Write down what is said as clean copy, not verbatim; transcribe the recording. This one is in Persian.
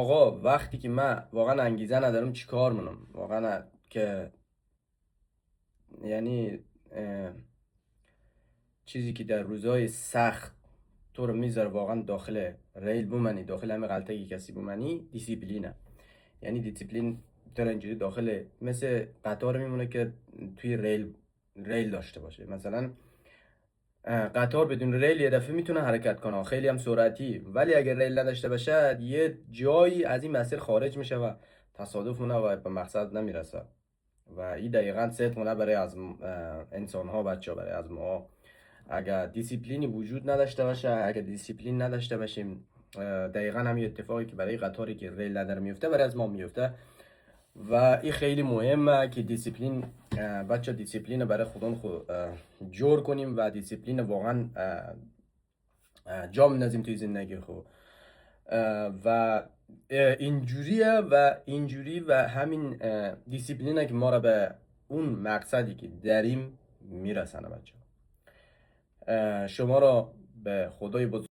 آقا وقتی که من واقعا انگیزه ندارم چیکار کنم واقعا که یعنی اه، چیزی که در روزهای سخت تو رو میذاره واقعا داخل ریل بومنی، داخل همه غلطه کسی بومنی، دیسیپلینه. یعنی دیسیپلین تو رو اینجوری داخل مثل قطار میمونه که توی ریل داشته باشه. مثلا قطار بدون ریل یه دفعه میتونه حرکت کنه، خیلی هم سرعتی، ولی اگر ریل نداشته باشه یه جایی از این مسیر خارج میشه و تصادف مونه و به مقصد نمیرسه. و این دقیقا صدق مونه برای از انسان ها، بچه ها، برای از ما. اگر دیسیپلینی وجود نداشته باشه، اگر دیسیپلین نداشته باشیم، دقیقا همین اتفاقی که برای قطاری که ریل نداره میفته برای از ما میفته. و این خیلی مهمه که دیسیپلین، بچه دیسیپلین برای خودمون جور کنیم و دیسیپلین واقعا جا نزیم توی زندگی خود. و اینجوریه و اینجوری و همین دیسیپلینه که ما را به اون مقصدی که داریم میرسنه. بچه شما را به خدای بزرگ